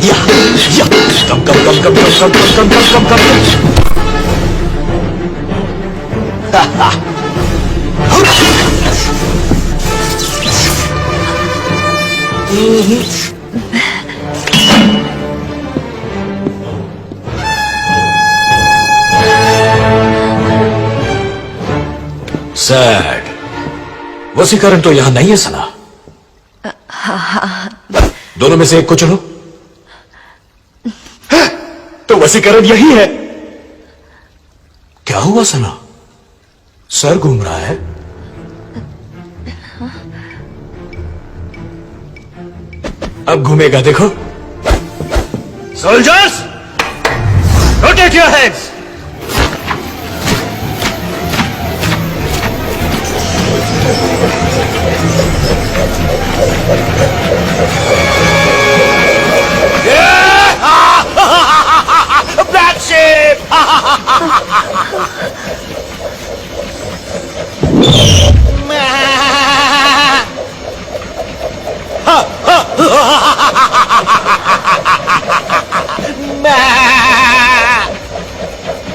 या, या, कम कम कम कम कम कम कम कम कम कम कम। सैड, वसीकरण तो यहां नहीं है सना। दोनों में से एक को चुनो। तो वसीकरण यही है। क्या हुआ सना? सर घूम रहा है। अब घूमेगा, देखो। Soldiers, rotate your heads. Black sheep!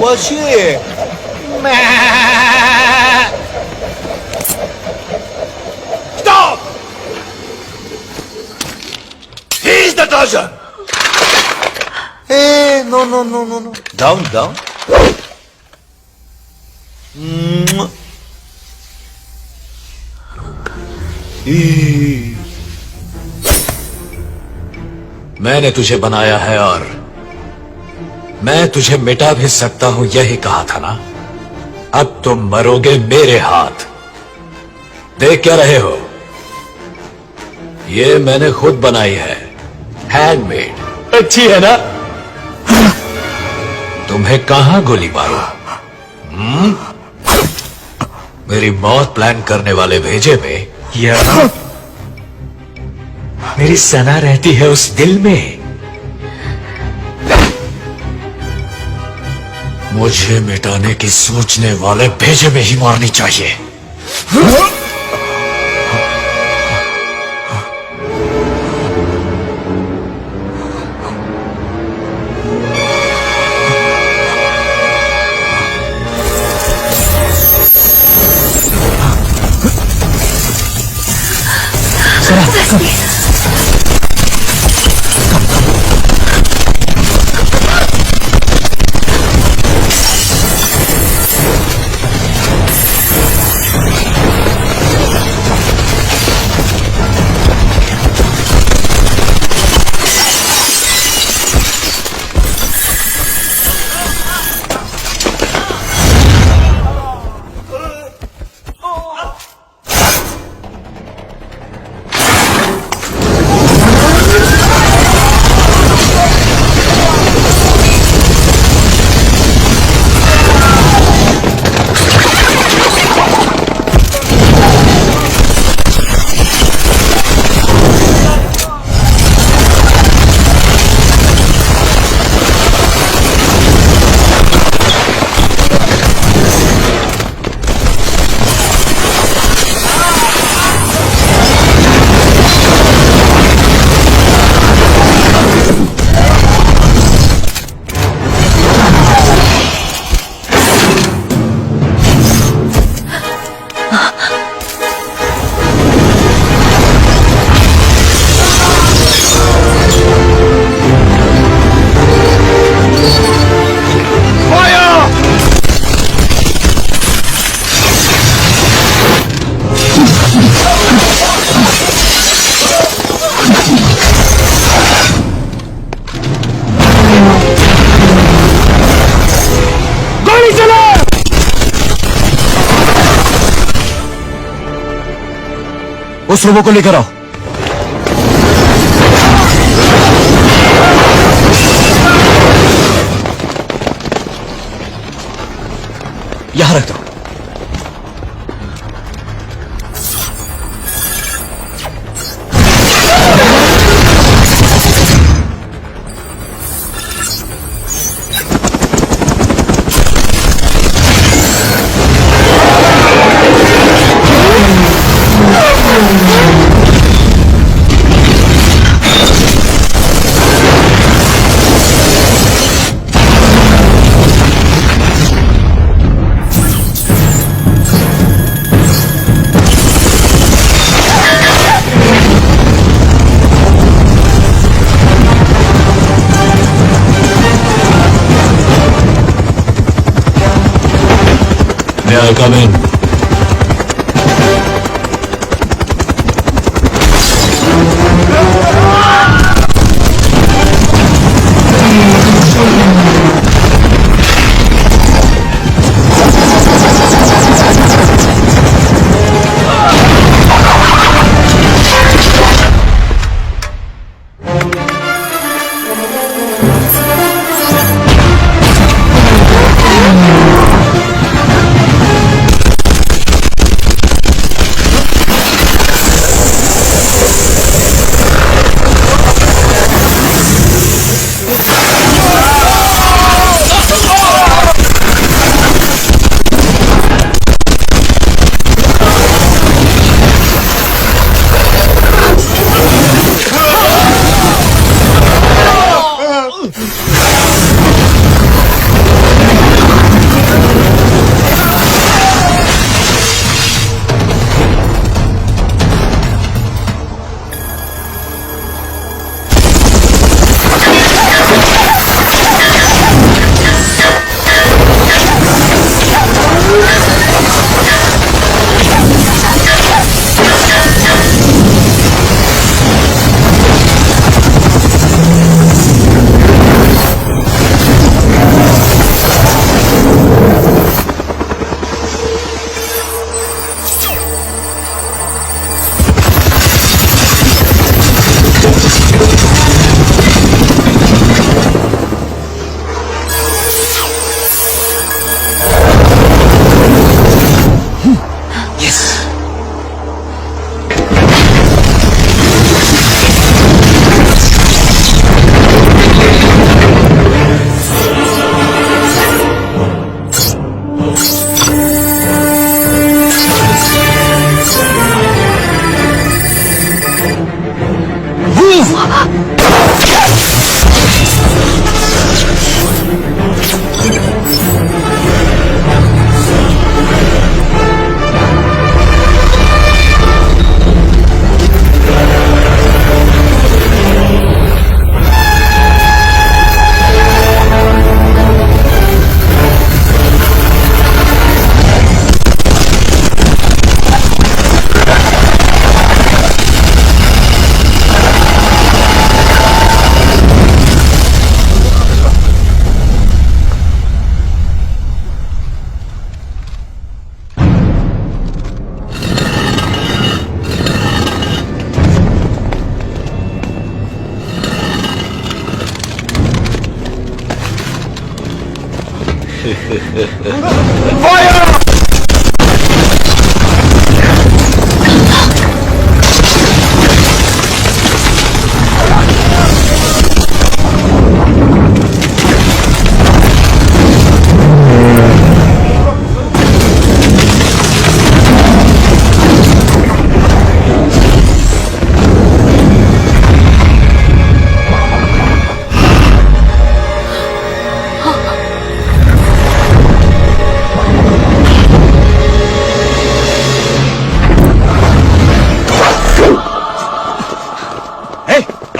What's here? Stop! He's the treasure! Hey, no. Down. मैंने तुझे बनाया है और मैं तुझे मिटा भी सकता हूं, यही कहा था ना। अब तुम मरोगे मेरे हाथ। देख क्या रहे हो? ये मैंने खुद बनाई है, हैंडमेड। अच्छी है ना? तुम्हें कहां गोली मारो? मेरी मौत प्लान करने वाले भेजे में या मेरी सना रहती है उस दिल में। मुझे मिटाने की सोचने वाले भेजे में ही मारनी चाहिए। उस रोबो को लेकर आओ। यहां रख दो। है, कम इन।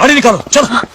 गाड़ी निकालो, चलो।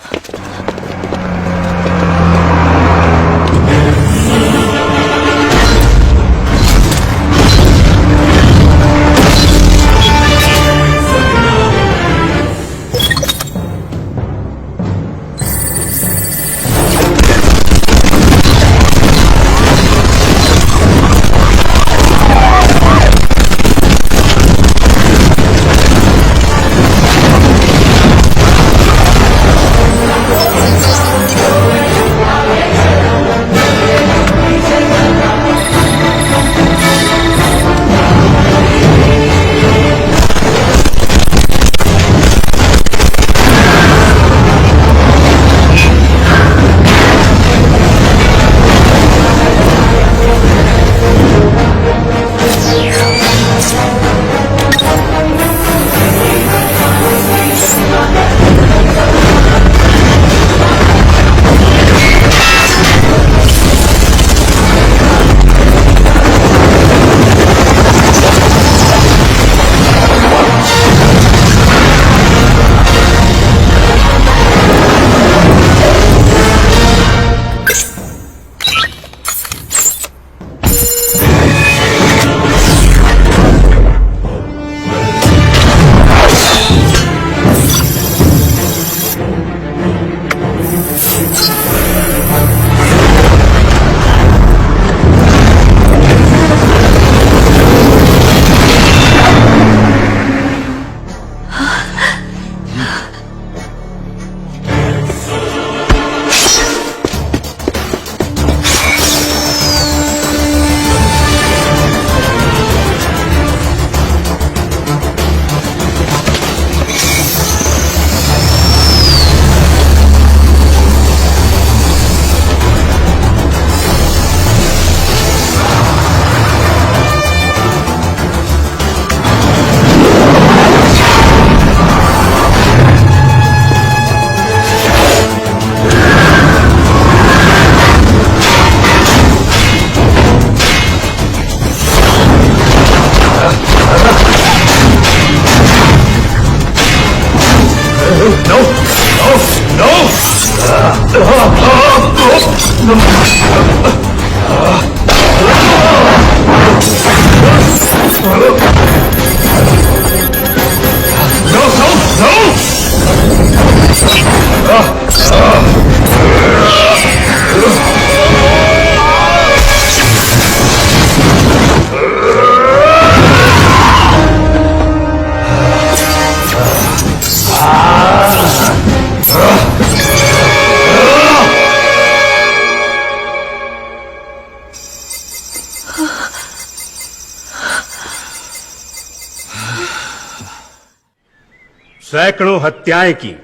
सैकड़ों हत्याएं की,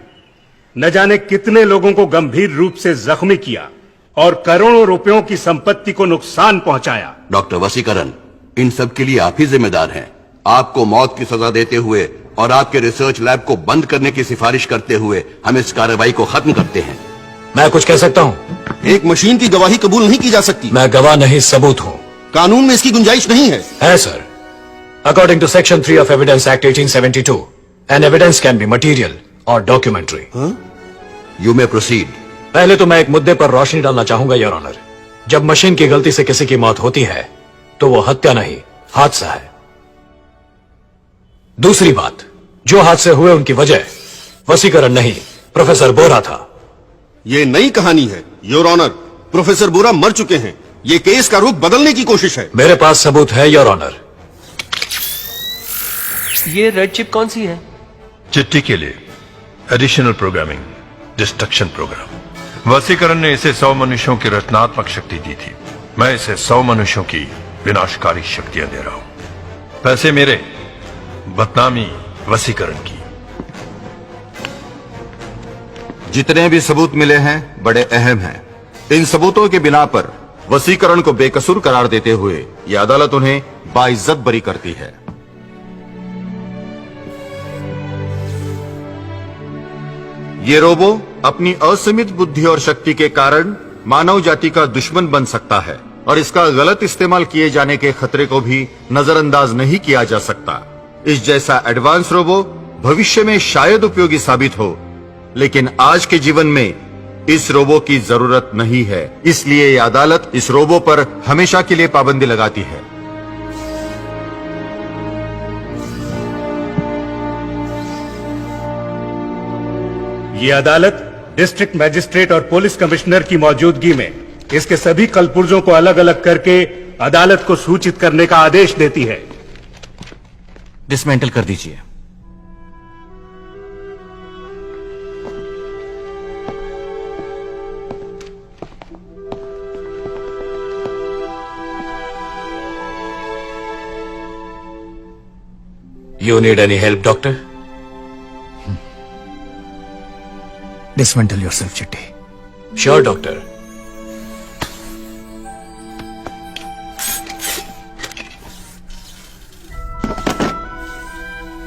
न जाने कितने लोगों को गंभीर रूप से जख्मी किया और करोड़ों रुपयों की संपत्ति को नुकसान पहुंचाया। डॉक्टर वसीकरण, इन सब के लिए आप ही जिम्मेदार हैं। आपको मौत की सजा देते हुए और आपके रिसर्च लैब को बंद करने की सिफारिश करते हुए हम इस कार्रवाई को खत्म करते हैं। मैं कुछ कह सकता हूँ? एक मशीन की गवाही कबूल नहीं की जा सकती। मैं गवाह नहीं, सबूत हूँ। कानून में इसकी गुंजाइश नहीं है। है sir. According to section 3 of evidence act 1872, an evidence can be material और डॉक्यूमेंट्री। You may proceed. पहले तो मैं एक मुद्दे पर रोशनी डालना चाहूंगा योर ऑनर। जब मशीन की गलती से किसी की मौत होती है तो वो हत्या नहीं, हादसा है। दूसरी बात, जो हादसे हुए उनकी वजह वसीकरण नहीं, प्रोफेसर बोरा था। ये नई कहानी है योर ऑनर। प्रोफेसर बोरा मर चुके हैं। ये केस का रुख बदलने की कोशिश है। मेरे पास सबूत है योर ऑनर। ये रेड चिप कौन सी है? चिट्ठी के लिए एडिशनल प्रोग्रामिंग, डिस्ट्रक्शन प्रोग्राम। वसीकरण ने इसे 100 मनुष्यों की रचनात्मक शक्ति दी थी। मैं इसे 100 मनुष्यों की विनाशकारी शक्तियां दे रहा हूं। पैसे मेरे, बदनामी वसीकरण की। जितने भी सबूत मिले हैं बड़े अहम हैं। इन सबूतों के बिना पर वसीकरण को बेकसूर करार देते हुए यह अदालत उन्हें बाइज्जत बरी करती है। ये रोबो अपनी असीमित बुद्धि और शक्ति के कारण मानव जाति का दुश्मन बन सकता है और इसका गलत इस्तेमाल किए जाने के खतरे को भी नजरअंदाज नहीं किया जा सकता। इस जैसा एडवांस रोबो भविष्य में शायद उपयोगी साबित हो, लेकिन आज के जीवन में इस रोबो की जरूरत नहीं है। इसलिए यह अदालत इस रोबो पर हमेशा के लिए पाबंदी लगाती है। ये अदालत डिस्ट्रिक्ट मजिस्ट्रेट और पुलिस कमिश्नर की मौजूदगी में इसके सभी कलपुर्जों को अलग अलग करके अदालत को सूचित करने का आदेश देती है। डिसमेंटल कर दीजिए। You need any help, doctor? Dismantle yourself, Chitti. Sure, doctor.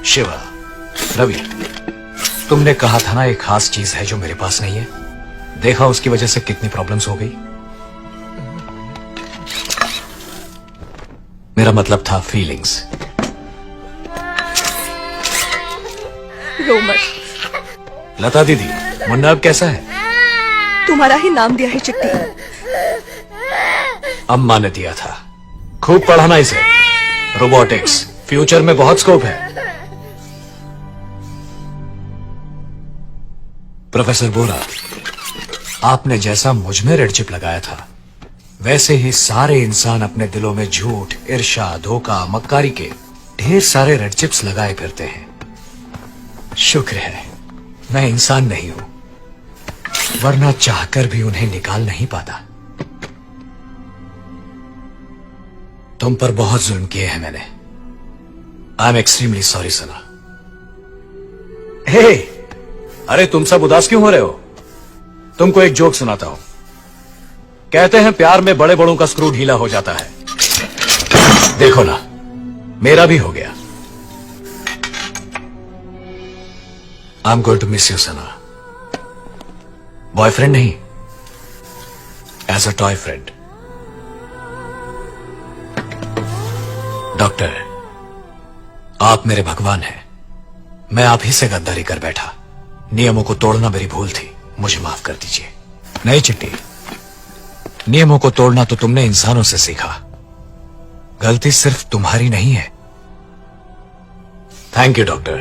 Shiva, Ravi, तुमने कहा था ना एक खास चीज है जो मेरे पास नहीं है। देखा उसकी वजह से कितनी प्रॉब्लम्स हो गई। मेरा मतलब था फीलिंग्स। रो मत। लता दीदी, मुन्ना अब कैसा है? तुम्हारा ही नाम दिया है चिट्ठी। अम्मा ने दिया था। खूब पढ़ाना इसे। रोबोटिक्स, फ्यूचर में बहुत स्कोप है। प्रोफेसर बोरा, आपने जैसा मुझ में रेड चिप लगाया था, वैसे ही सारे इंसान अपने दिलों में झूठ, ईर्ष्या, धोखा, मक्कारी के ढेर सारे रेड चिप्स लगाए फिरते हैं। शुक्र है मैं इंसान नहीं हूं, वरना चाहकर भी उन्हें निकाल नहीं पाता। तुम पर बहुत जुल्म किए हैं मैंने। आई एम एक्सट्रीमली सॉरी सना। हे, अरे तुम सब उदास क्यों हो रहे हो? तुमको एक जोक सुनाता हूं। कहते हैं प्यार में बड़े बड़ों का स्क्रू ढीला हो जाता है। देखो ना, मेरा भी हो गया। I am going to miss you Sana. Boyfriend नहीं, as a toy friend. Doctor, आप मेरे भगवान हैं। मैं आप ही से गद्दारी कर बैठा। नियमों को तोड़ना मेरी भूल थी, मुझे माफ कर दीजिए। नहीं चिट्टी, नियमों को तोड़ना तो तुमने इंसानों से सीखा, गलती सिर्फ तुम्हारी नहीं है। Thank you doctor.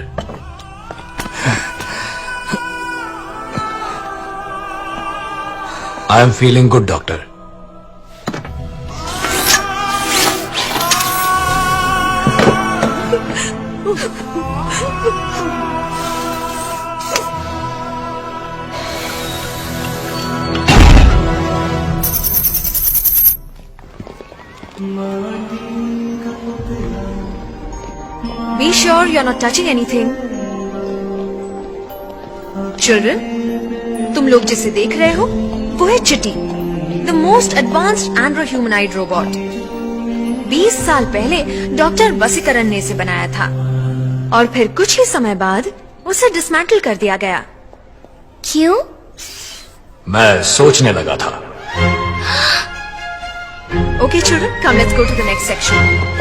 I am feeling good doctor. Be sure you're not touching anything. Children, तुम लोग जिसे देख रहे हो वो है चिट्टी, the most advanced andro-humanoid robot. 20 साल पहले डॉक्टर वसीकरण ने इसे बनाया था और फिर कुछ ही समय बाद उसे डिसमेंटल कर दिया गया। क्यों? मैं सोचने लगा था। Okay children, come let's go to the next section.